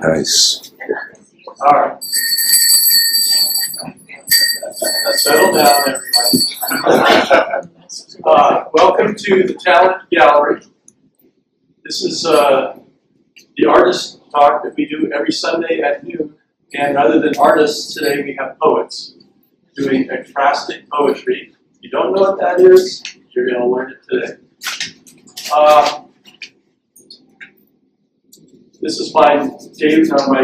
Nice. All right. Settle down, everybody. Welcome to the Talent Gallery. This is the artist talk that we do every Sunday at noon. And rather than artists, today we have poets doing ekphrastic poetry. If you don't know what that is, you're going to learn it today. This is my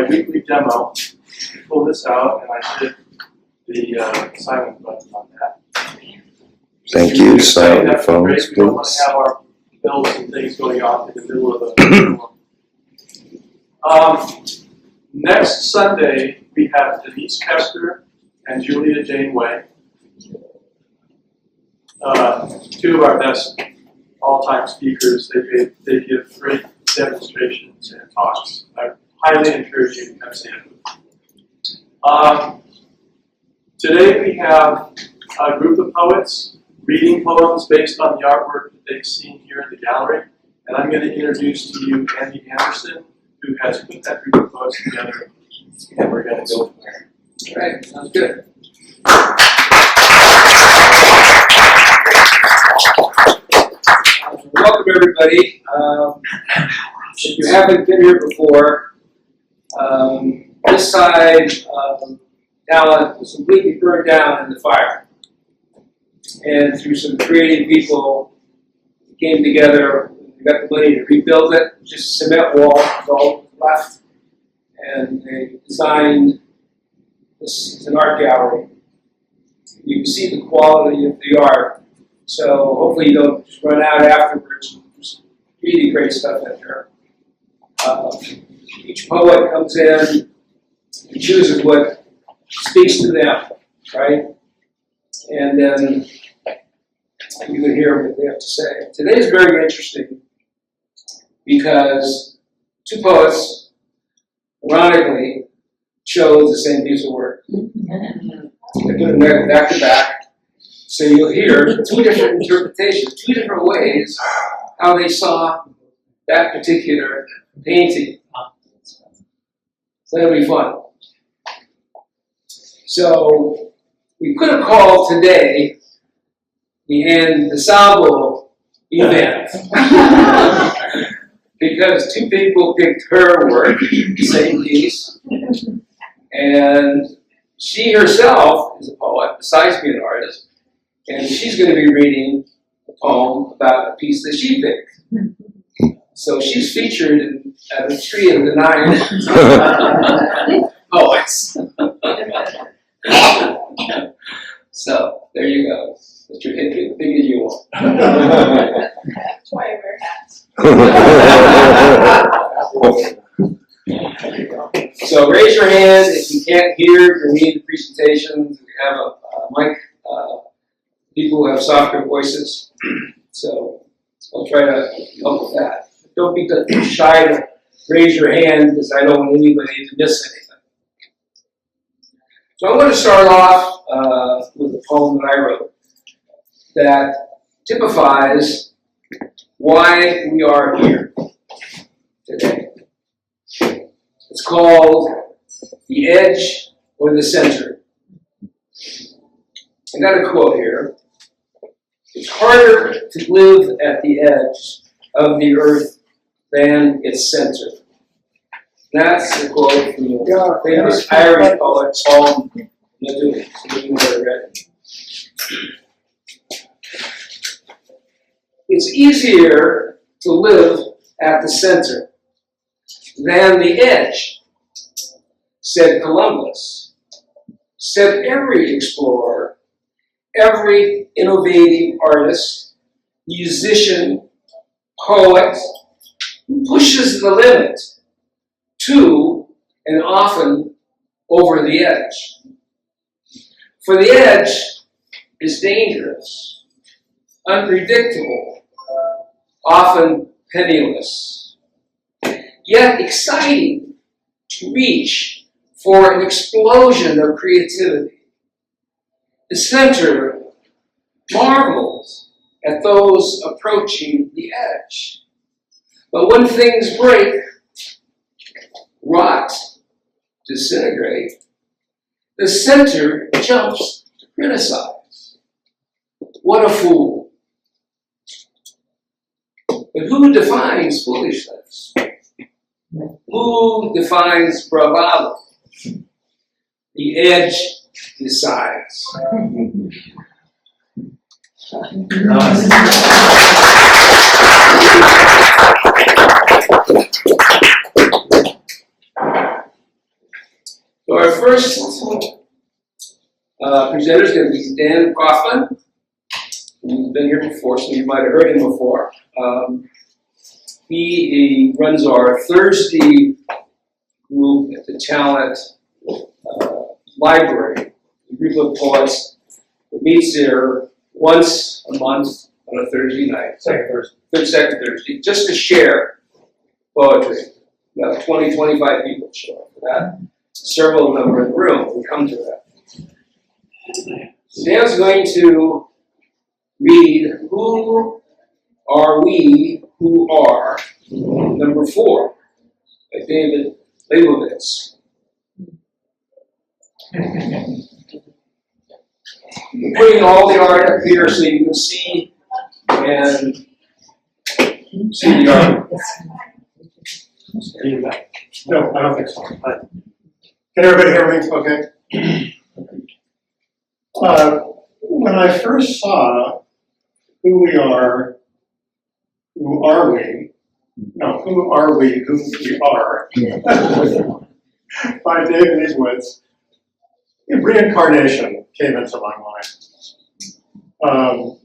weekly demo. Pull this out, and I hit the silent button on that. Thank you. Silent your phones, please. We don't want to have our bells and things going off in the middle of the next Sunday, we have Denise Kester and Julia Janeway, two of our best all-time speakers. They give great demonstrations and talks. I highly encourage you to come see it. Today we have a group of poets reading poems based on the artwork that they've seen here in the gallery. And I'm going to introduce to you Andy Anderson, who has put that group of poets together, and we're going to go from there. All right, sounds good. Welcome, everybody. If you haven't been here before, this side talent was completely burned down in the fire. And through some creative people, we came together, we got the money to rebuild it, just a cement wall, was all left. And they designed this as an art gallery. You can see the quality of the art. So hopefully you don't just run out afterwards. There's really great stuff in here. Each poet comes in and chooses what speaks to them, right? And then you can hear what they have to say. Today is very interesting because two poets, ironically, chose the same piece of work. They put them back to back. So you'll hear two different interpretations, two different ways how they saw that particular painting. So that'll be fun. So we could have called today the Salvo event because two people picked her work, the same piece, and she herself is a poet besides being an artist, and she's going to be reading a poem about a piece that she picked. So she's featured in a tree of the 9 poets. So there you go. Mr. Hippie, big as you want. That's why I wear hats. So raise your hand if you can't hear or need the presentations. We have a mic. People who have softer voices. So I'll try to help with that. Don't be shy to raise your hand because I don't want anybody to miss anything. So I'm going to start off with a poem that I wrote that typifies why we are here today. It's called The Edge or the Center. I got a quote here. It's harder to live at the edge of the earth than its center. That's the quote from the famous Irish poet Paul Nadoon. So you can get it ready. It's easier to live at the center than the edge, said Columbus, said every explorer, every innovative artist, musician, poet, who pushes the limit to, and often over the edge. For the edge is dangerous, unpredictable, often penniless, yet exciting to reach for an explosion of creativity. The center marvels at those approaching the edge. But when things break, rot, disintegrate, the center jumps to criticize. What a fool. But who defines foolishness? Who defines bravado? The edge decides. So our first presenter is going to be Dan Kaufman. He's been here before, so you might have heard him before. He runs our Thursday group at the Talent Library, a group of poets that meets there once a month on a Thursday night. Second Thursday, just to share poetry. About 20, 25 people show up for that. Several of them are in the room who come to that. Dan's going to read Who Are We Who Are, number 4, by David Leibovitz. I'm putting all the art up here so you can see and see the art. No, I don't think so. Can everybody hear me? Okay. When I first saw Who We Are, Who Are We? No, Who Are We, Who We Are, by David Leibovitz, reincarnation came into my mind.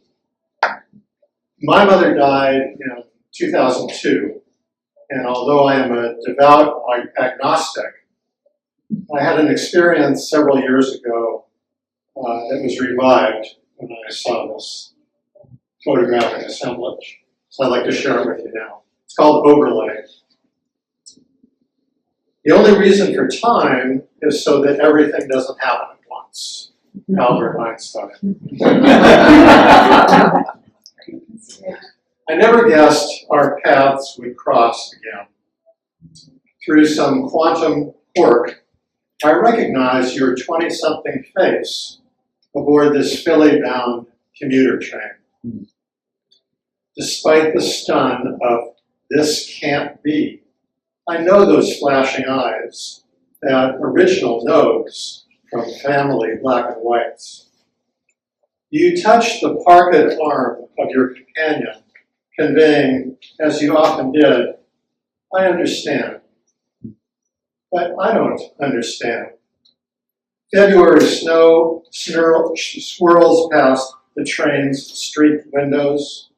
My mother died in 2002, and although I am a devout agnostic, I had an experience several years ago that was revived when I saw this photographic assemblage. So I'd like to share it with you now. It's called Overlay. The only reason for time is so that everything doesn't happen at once. Albert Einstein. I never guessed our paths would cross again. Through some quantum quirk, I recognize your 20-something face aboard this Philly-bound commuter train. Despite the stun of "this can't be," I know those flashing eyes, that original nose from Family Black and Whites. You touch the parked arm of your companion, conveying, as you often did, "I understand." But I don't understand. February snow swirls past the train's streaked windows,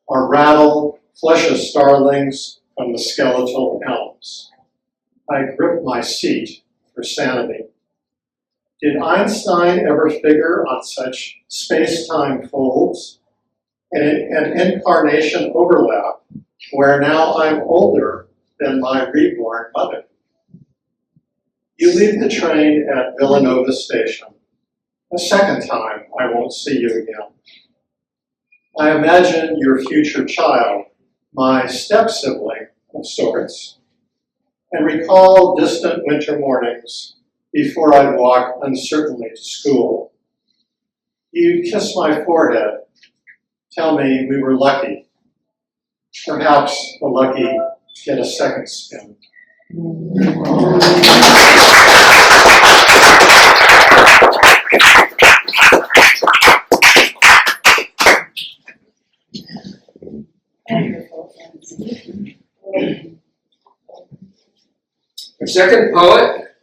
or rattle flushes starlings from the skeletal elms. I grip my seat for sanity. Did Einstein ever figure on such space-time folds? An incarnation overlap, where now I'm older than my reborn mother. You leave the train at Villanova Station. A second time, I won't see you again. I imagine your future child, my step-sibling of sorts, and recall distant winter mornings before I'd walk uncertainly to school. You'd kiss my forehead, tell me we were lucky. Perhaps the lucky get a second spin. Our second poet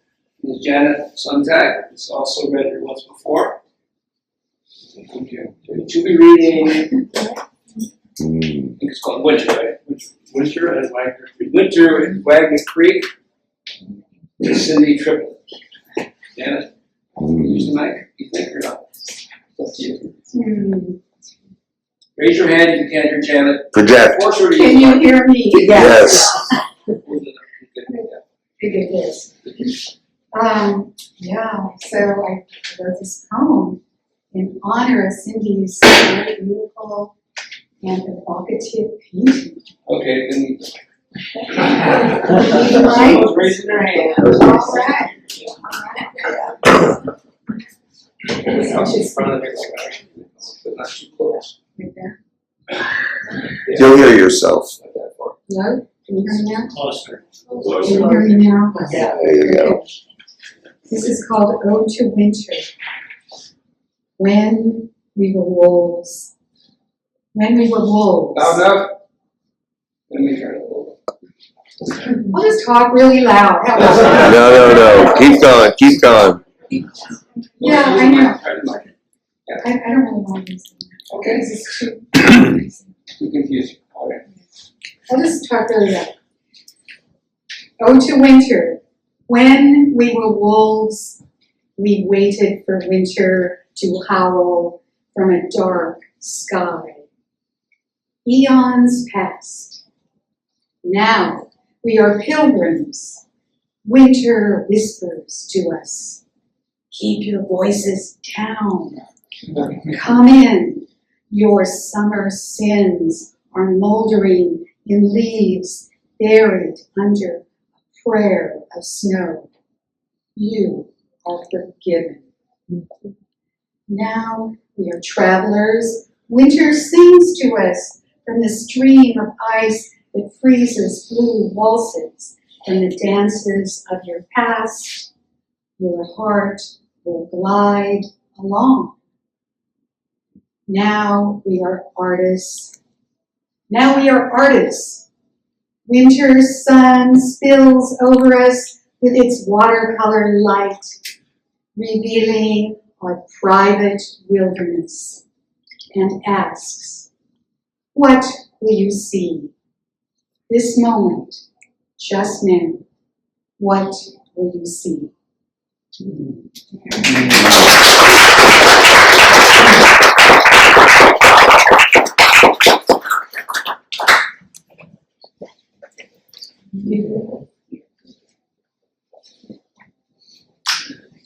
is Janet Sontag. Who's also read here once before. She'll be reading, I think it's called Winter, right? Winter at Wagner Creek. Winter at Wagner Creek. Cindy Triplett. Janet, use the mic, you think, or not? It's up to you. Raise your hand if you can't hear Janet. Project. Force her to use Can the you mic. hear me? Yes. Figured this. Yeah, so I wrote this poem in honor of Cindy's very beautiful and evocative painting. Okay, then. Right? Someone's raising their hand. All right. Out in front of it, but not too close. Like that. You'll hear yourself. Not that far. No? Can you hear me now? Closer. Can you hear me now? There you go. This is called Ode to Winter. When we were wolves. When we were wolves. Loud enough? Let me turn it a little. I'll just talk really loud. How about that? No. Keep going. Keep going. Yeah, I know. Try the mic. I don't really want to use it. Okay. This is too. Too confusing. Okay. I'll just talk really loud. Ode to Winter. When we were wolves, we waited for winter to howl from a dark sky. Eons passed. Now we are pilgrims. Winter whispers to us, keep your voices down. Come in. Your summer sins are moldering in leaves buried under a prayer of snow. You are forgiven. Now we are travelers. Winter sings to us from the stream of ice that freezes blue waltzes from the dances of your past. Your heart will glide along. Now we are artists. Now we are artists. Winter's sun spills over us with its watercolor light, revealing our private wilderness, and asks, what will you see? This moment, just now, what will you see?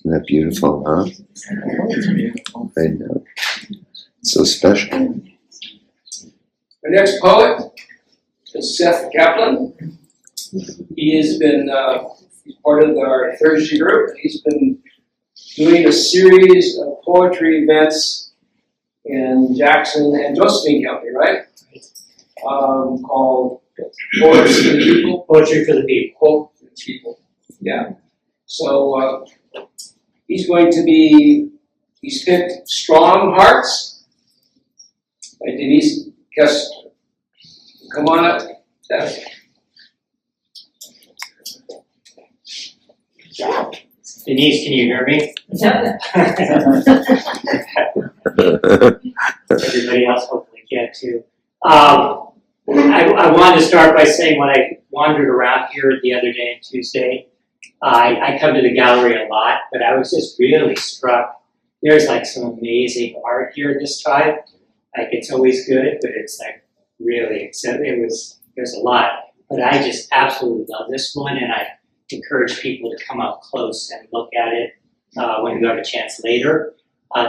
Isn't that beautiful, huh? I know. So special. The next poet is Seth Kaplan. He has been he's part of our Thursday group. He's been doing a series of poetry events in Jackson and Josephine County, right? Called Poets for the People. Poetry for the People. Quote for the People. Yeah. So he's picked Strong Hearts by Denise Kessler. Come on up, Steph. Denise, can you hear me? Everybody else hopefully can too. I wanted to start by saying when I wandered around here the other day on Tuesday, I come to the gallery a lot, but I was just really struck. There's like some amazing art here this time. Like it's always good, but it's like really, there's a lot. But I just absolutely love this one, and I encourage people to come up close and look at it when you have a chance later.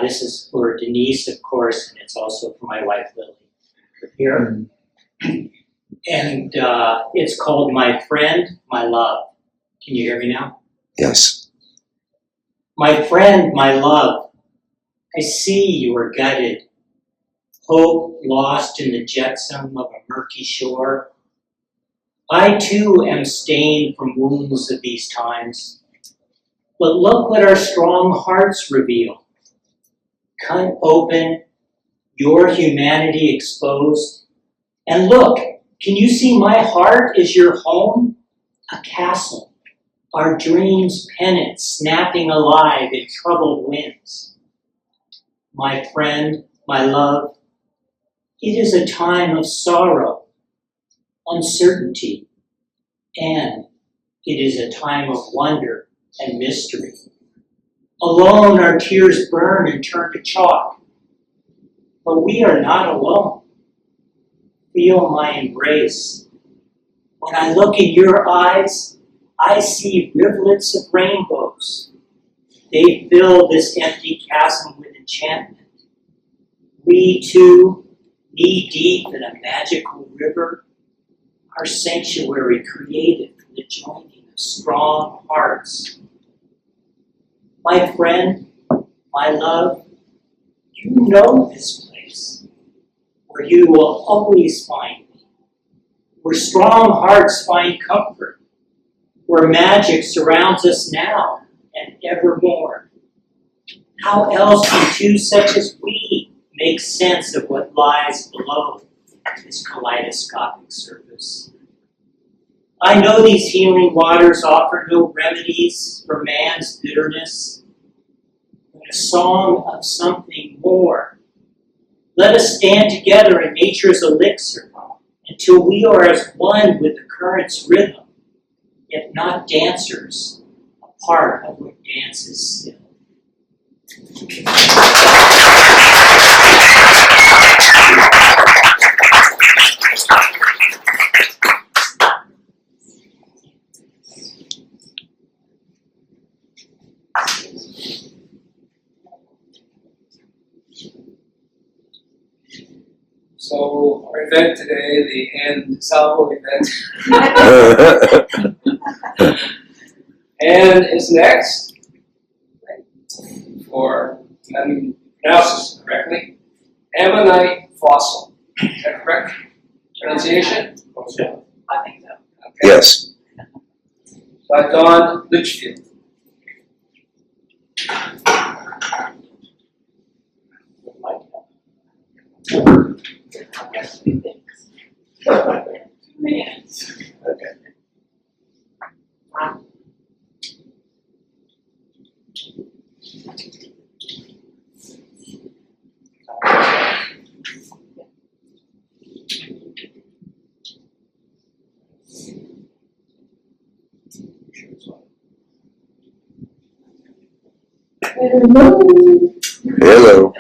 This is for Denise, of course, and it's also for my wife, Lily, here. And it's called My Friend, My Love. Can you hear me now? Yes. My friend, my love, I see you are gutted, hope lost in the jetsam of a murky shore. I too am stained from wounds of these times, but look what our strong hearts reveal. Cut open, your humanity exposed, and look, can you see my heart is your home? A castle, our dreams pennant snapping alive in troubled winds. My friend, my love, it is a time of sorrow, uncertainty, and it is a time of wonder and mystery. Alone our tears burn and turn to chalk. But we are not alone. Feel my embrace. When I look in your eyes, I see rivulets of rainbows. They fill this empty chasm with enchantment. We too, knee deep in a magical river, our sanctuary created for the joining of strong hearts. My friend, my love, you know this place, where you will always find me, where strong hearts find comfort, where magic surrounds us now and evermore. How else can two such as we make sense of what lies below this kaleidoscopic surface? I know these healing waters offer no remedies for man's bitterness, but a song of something more. Let us stand together in nature's elixir until we are as one with the current's rhythm, yet not dancers, a part of what dances still. So our event today, the and Salvo event, and is next for, let me pronounce this correctly, Ammonite fossil. Is that correct pronunciation? Yeah. I think so. Okay. Yes. By Don Litchfield. Okay. Hello.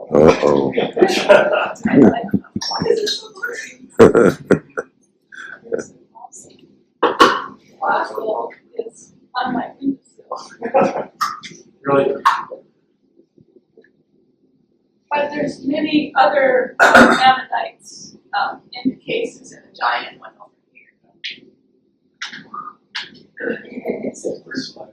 Uh-oh. Possible is on my windowsill. Really? But there's many other ammonites in the cases and a giant one over here.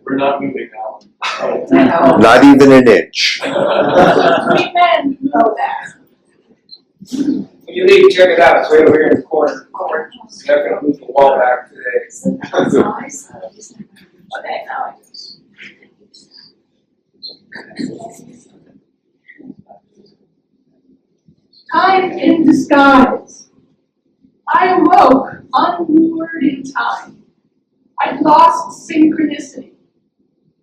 We're not moving now. Not even an inch. We men know that. When you leave, check it out. It's right over here in the corner. We're not going to move the wall back today. Okay, now I Time in disguise. I awoke unmoored in time. I'd lost synchronicity.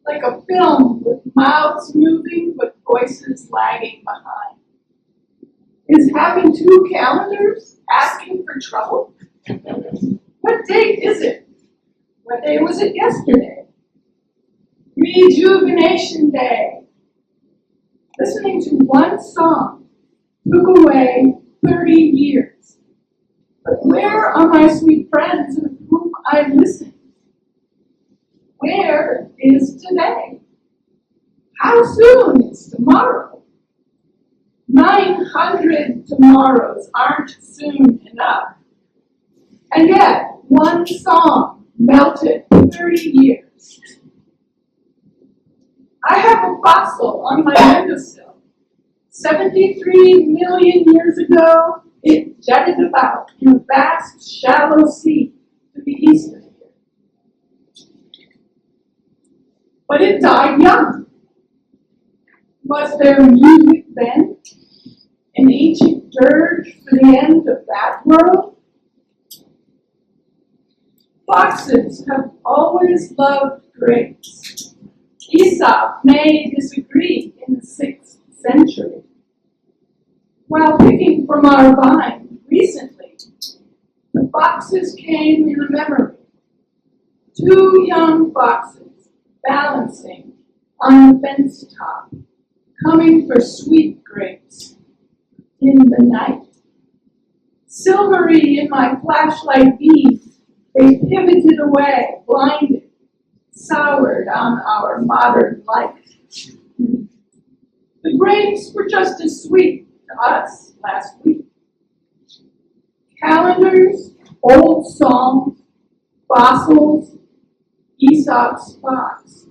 Like a film with mouths moving but voices lagging behind. Is having two calendars asking for trouble? What date is it? What day was it yesterday? Rejuvenation Day. Listening to one song took away 30 years. But where are my sweet friends with whom I listened? Where is today? How soon is tomorrow? 900 tomorrows aren't soon enough. And yet, one song melted 30 years. I have a fossil on my windowsill. 73 million years ago, it jutted about in a vast, shallow sea to the east of here. But it died young. Was there music then? An ancient dirge for the end of that world? Foxes have always loved grapes. Aesop may disagree in the 6th century. While picking from our vine recently, the fox's 2 young foxes balancing on the fence top, coming for sweet grapes in the night. Silvery in my flashlight beams, they pivoted away, blinded, soured on our modern life. The grapes were just as sweet to us last week. Calendars, old songs, fossils, Aesop's fox.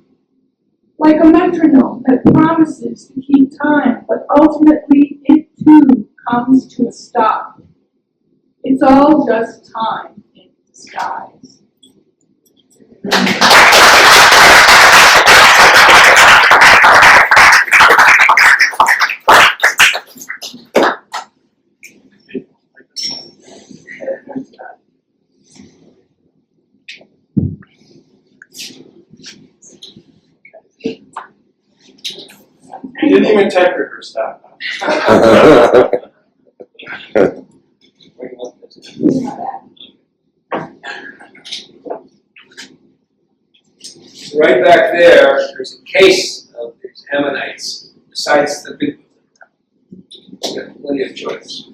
Like a metronome that promises to keep time, but ultimately it too comes to a stop. It's all just time in disguise. You didn't even type rehearse that. Right back there, there's a case of these ammonites, besides the big ones. Got plenty of choice.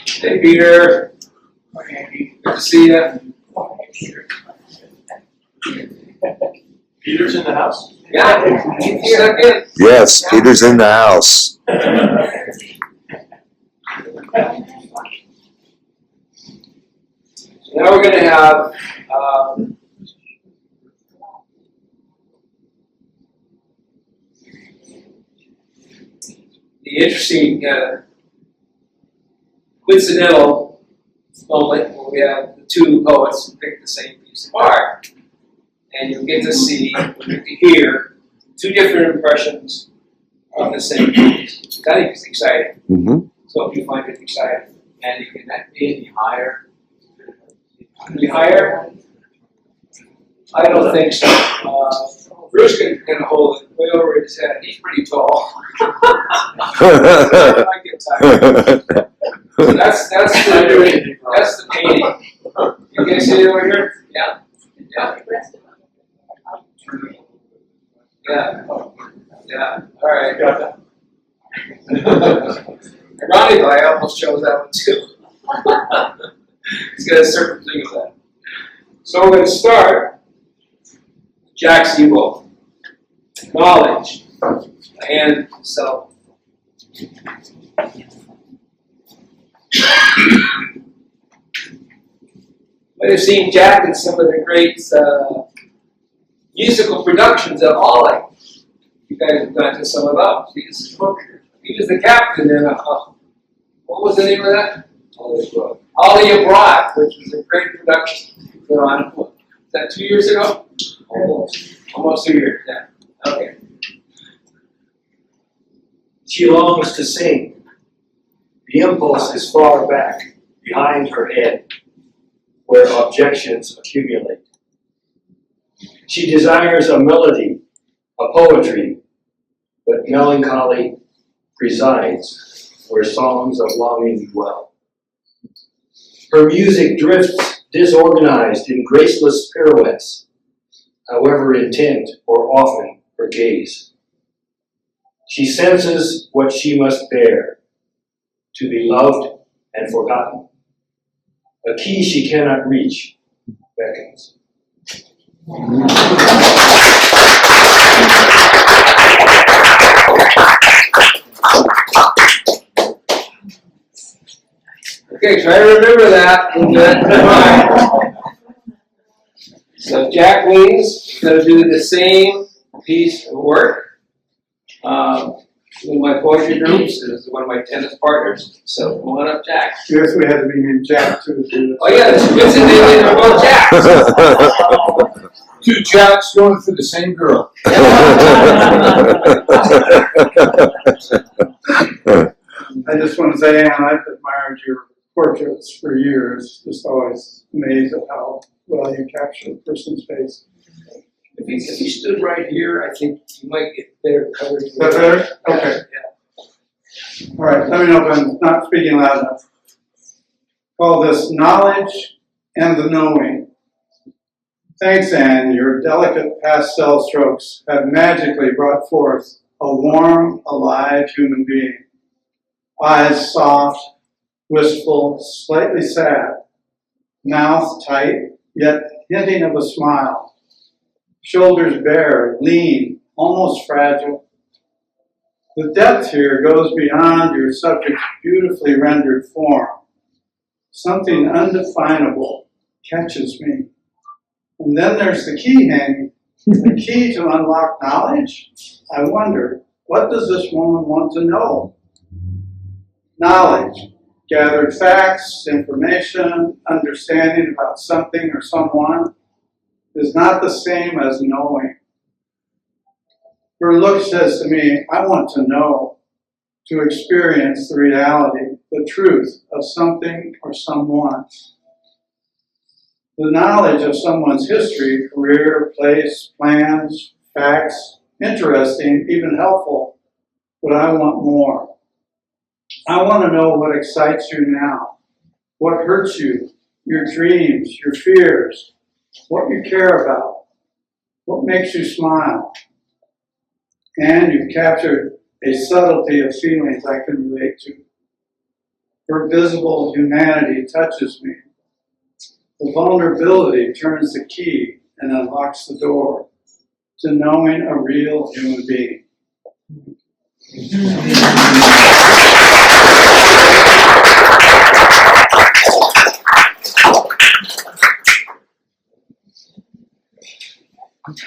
Hey, Peter. Good to see you. Peter's in the house? Yeah, he's stuck in. Yes, Peter's in the house. So now we're going to have the interesting coincidental moment where we have the two poets who pick the same piece of art. And you'll get to see, you'll get to hear two different impressions of the same piece. I think it's exciting. Mm-hmm. So if you find it exciting, and you can be any higher. Any higher? I don't think so. Bruce can hold it way over his head. He's pretty tall. I get tired. So that's the painting. You guys see it over here? Yeah. Yeah. Yeah. Yeah. All right. Got that. Ironically, I almost chose that one too. It's got a certain thing of that. So we're going to start Jack Seawolf. Knowledge and self. Might have seen Jack in some of the great musical productions at Ollie. You guys have gone to some of those. He was the captain in what was the name of that? Ollie Abroad, which was a great production put on. Was that 2 years ago? Almost 2 years, yeah. Okay. She longs to sing. The impulse is far back, behind her head, where objections accumulate. She desires a melody, a poetry, but melancholy presides where songs of longing dwell. Her music drifts disorganized in graceless pirouettes, however intent or often her gaze. She senses what she must bear, to be loved and forgotten. A key she cannot reach beckons. Okay, try to remember that in mind. So Jack Wings is going to do the same piece of work. One of my poetry groups is one of my tennis partners. So come on up, Jack. Yes, we had to be named Jack too. Oh yeah, it's coincidentally they're both Jacks. Two Jacks going for the same girl. I just want to say, Anne, I've admired your portraits for years. Just always amazed at how well you capture a person's face. If he stood right here, I think you might get better coverage. Is that better? Okay. Yeah. All right, let me know if I'm not speaking loud enough. Call this knowledge and the knowing. Thanks, Anne. Your delicate pastel strokes have magically brought forth a warm, alive human being. Eyes soft, wistful, slightly sad. Mouth tight, yet hinting of a smile. Shoulders bare, lean, almost fragile. The depth here goes beyond your subject's beautifully rendered form. Something undefinable catches me. And then there's the key hanging. The key to unlock knowledge? I wonder, what does this woman want to know? Knowledge. Gathered facts, information, understanding about something or someone is not the same as knowing. Her look says to me, I want to know, to experience the reality, the truth of something or someone. The knowledge of someone's history, career, place, plans, facts, interesting, even helpful, but I want more. I want to know what excites you now, what hurts you, your dreams, your fears, what you care about, what makes you smile. And you've captured a subtlety of feelings I can relate to. Her visible humanity touches me. The vulnerability turns the key and unlocks the door to knowing a real human being.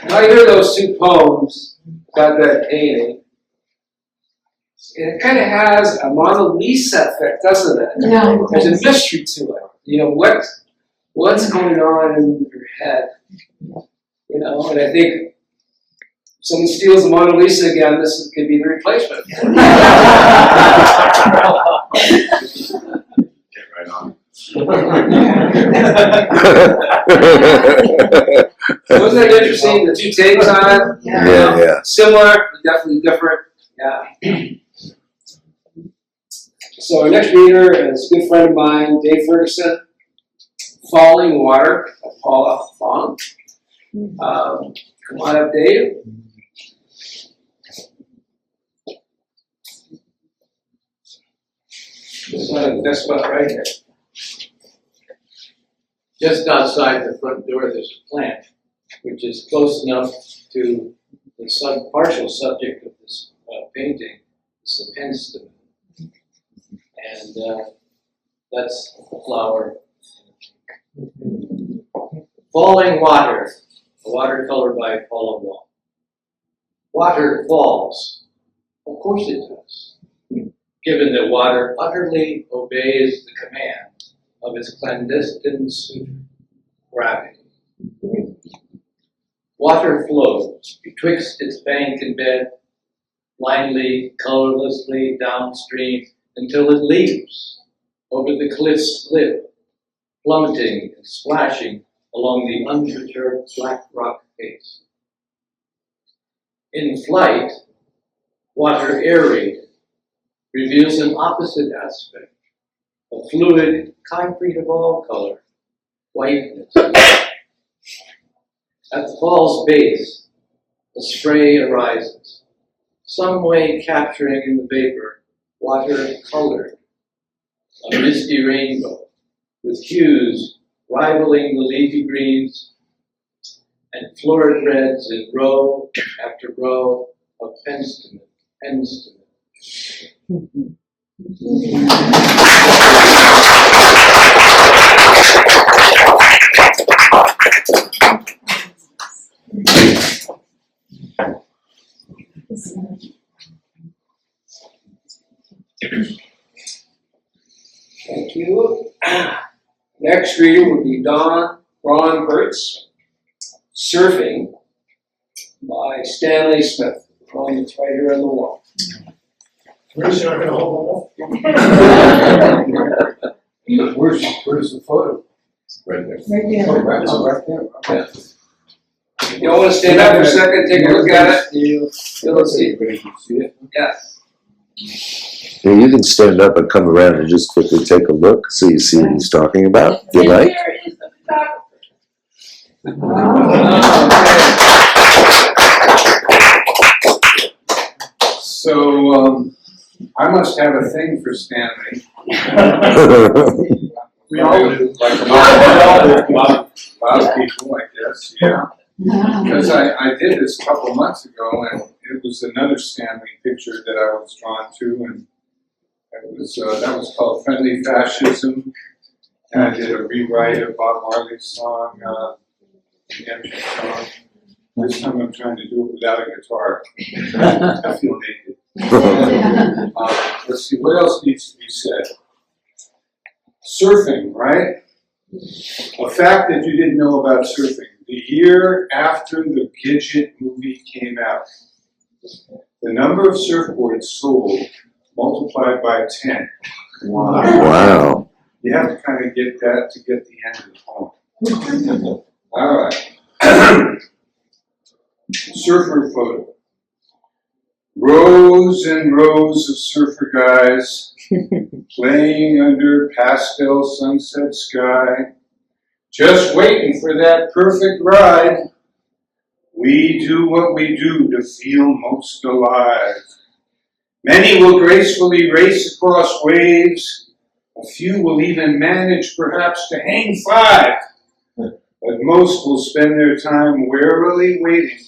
When I hear those two poems about that painting, it kind of has a Mona Lisa effect, doesn't it? Yeah. There's a mystery to it. You know, what's going on in your head? You know, and I think if someone steals the Mona Lisa again, this could be the replacement. Get right on. Wasn't that interesting? The two takes on it? Yeah. Similar, but definitely different. Yeah. So our next reader is a good friend of mine, Dave Ferguson. Falling Water, Paula Fong. Come on up, Dave. This one right here. Just outside the front door, there's a plant, which is close enough to the partial subject of this painting. It's a penstemon. And that's the flower. Falling Water, a watercolor by Paula Wong. Water falls. Of course it does, given that water utterly obeys the command of its clandestine suitor, gravity. Water flows betwixt its bank and bed, blindly, colorlessly downstream, until it leaps over the cliff's lip, plummeting and splashing along the unperturbed black rock face. In flight, water aerated reveals an opposite aspect, a fluid concrete of all color, whiteness. At the fall's base, a spray arises, some way capturing in the vapor water colored, a misty rainbow, with hues rivaling the leafy greens and florid reds in row after row of penstemon. Thank you. Next reader would be Ron Hertz, Surfing by Stanley Smith. Ron, it's right here on the wall. Where's your gonna hold Where's the photo? Right there. Right there. Oh, right there. You all want to stand up for a second, take a look at it? You'll see. Everybody can see it. Yeah. Yeah, you can stand up and come around and just quickly take a look so you see what he's talking about, if you And like. here is the photographer. So, I must have a thing for Stanley. We all do. Like a lot of people, I guess, yeah. Because I did this a couple months ago, and it was another Stanley picture that I was drawn to, and it was that was called Friendly Fascism. And I did a rewrite of Bob Marley's song, the entrance song. This time I'm trying to do it without a guitar. I feel naked. Let's see, what else needs to be said? Surfing, right? A fact that you didn't know about surfing. The year after the Gidget movie came out, the number of surfboards sold multiplied by 10. Wow. You have to kind of get that to get the end of the poem. All right. Surfer photo. Rows and rows of surfer guys playing under pastel sunset sky, just waiting for that perfect ride. We do what we do to feel most alive. Many will gracefully race across waves. A few will even manage perhaps to hang 5. But most will spend their time warily waiting,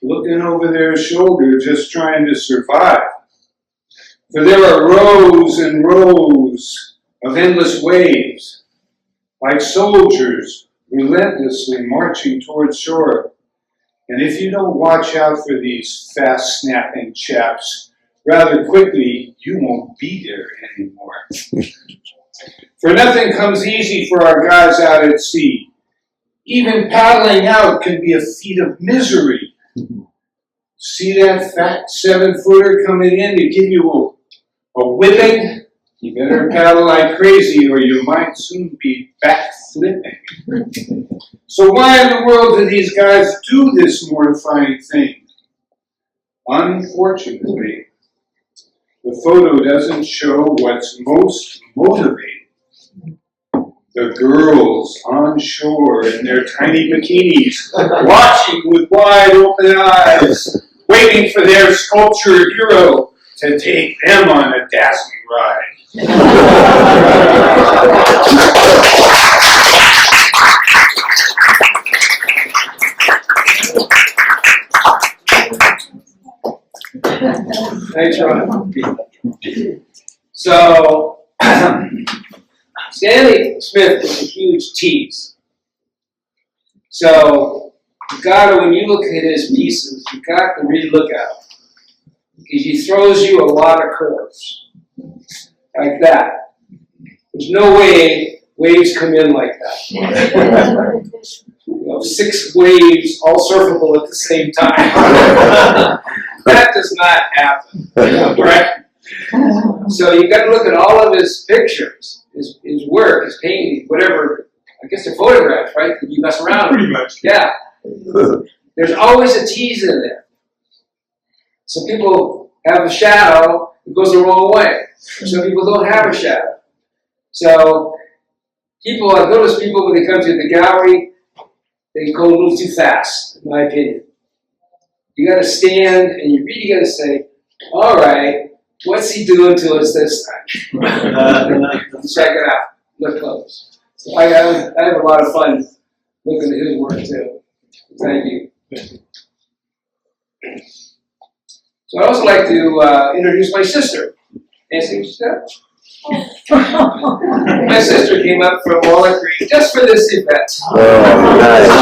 looking over their shoulder, just trying to survive. For there are rows and rows of endless waves, like soldiers relentlessly marching towards shore. And if you don't watch out for these fast-snapping chaps, rather quickly you won't be there anymore. For nothing comes easy for our guys out at sea. Even paddling out can be a feat of misery. See that fat 7-footer coming in to give you a whipping? You better paddle like crazy or you might soon be back flipping. So why in the world do these guys do this mortifying thing? Unfortunately, the photo doesn't show what's most motivating. The girls on shore in their tiny bikinis, watching with wide open eyes, waiting for their sculptured hero to take them on a dazzling ride. Thanks, Ron. So, Stanley Smith was a huge tease. So, you gotta, when you look at his pieces, you got to really look at them. Because he throws you a lot of curves. Like that. There's no way waves come in like that. 6 waves all surfable at the same time. That does not happen. Right? So you got to look at all of his pictures, his work, his painting, whatever. I guess they're photographs, right? Because you mess around. Pretty much. Yeah. There's always a tease in there. Some people have a shadow that goes the wrong way. Some people don't have a shadow. So I've noticed people when they come to the gallery, they go a little too fast, in my opinion. You gotta stand and you really gotta say, all right, what's he doing to us this time? Check it out, look close. So I have a lot of fun looking at his work too. Thank you. So I'd also like to introduce my sister. Nancy, my sister came up from Walnut Creek just for this event. Oh, nice.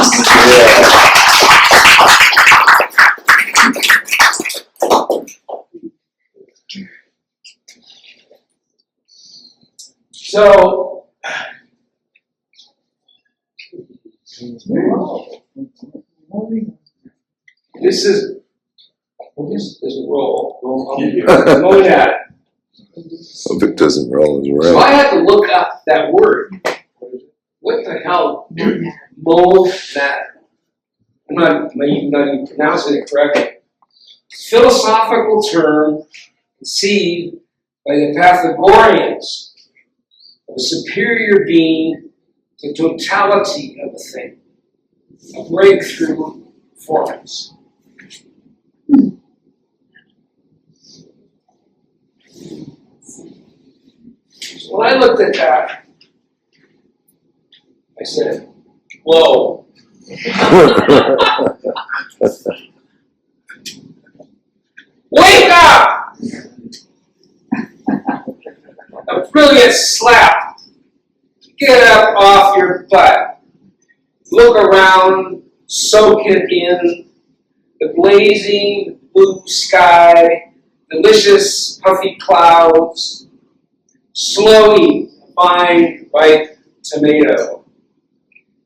So, this doesn't roll. Roll that. Hope it doesn't roll as So well. I had to look up that word. What the hell? Monad. I'm not even pronouncing it correctly. Philosophical term conceived by the Pythagoreans of a superior being to totality of a thing. a breakthrough performance. So when I looked at that, I said, whoa. Wake up! A brilliant slap. Get up off your butt. Look around, soak it in. The blazing blue sky, delicious puffy clouds, snowy fine ripe tomato.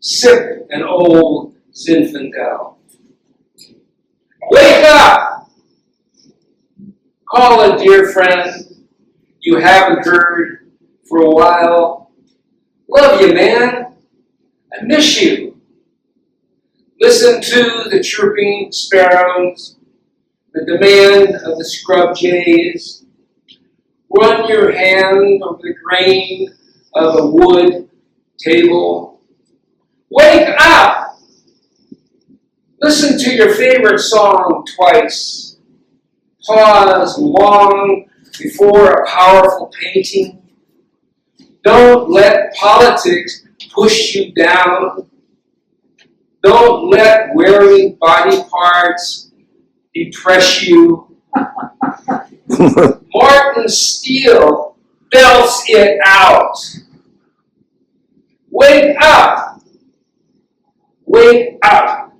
Sip an old Zinfandel. Wake up! Call a dear friend you haven't heard for a while. Love you, man. I miss you. Listen to the chirping sparrows, the demand of the scrub jays. Run your hand over the grain of a wood table. Wake up! Listen to your favorite song twice. Pause long before a powerful painting. Don't let politics push you down. Don't let wearing body parts depress you. Martin Steele belts it out. Wake up! Wake up!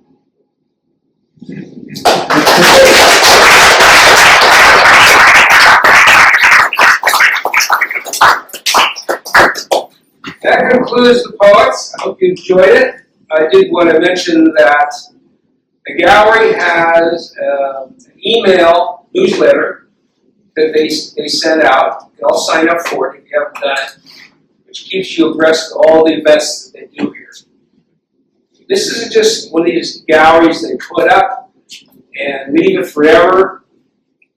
That concludes the poets. I hope you enjoyed it. I did want to mention that the gallery has an email newsletter that they send out. You can all sign up for it if you haven't done it, which keeps you abreast of all the events that they do here. This isn't just one of these galleries they put up and leave it forever.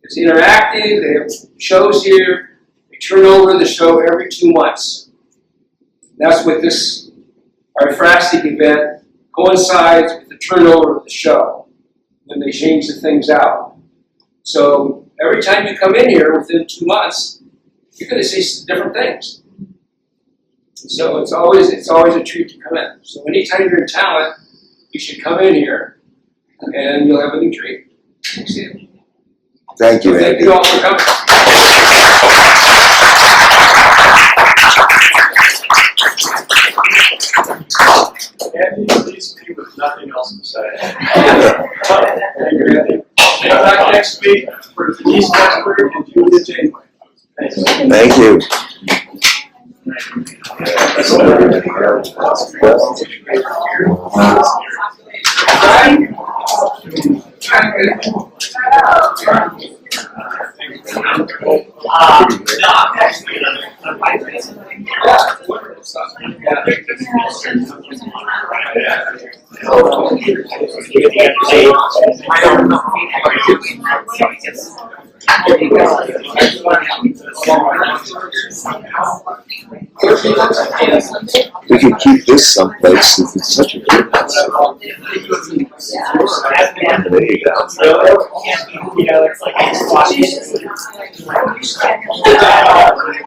It's interactive. They have shows here. They turn over the show every 2 months. That's what this arthrastic event coincides with the turnover of the show when they change the things out. So every time you come in here within 2 months, you're going to see different things. So it's always a treat to come in. So anytime you're in talent, you should come in here and you'll have a new treat. See you. Thank you, Thank Andy. you all for coming. Andy, please me with nothing else to say. Thank you, Andy. Back next week for Denise Westford and Julia Janeway. Thanks. Thank you. We could keep this someplace since it's such a good house. There you go.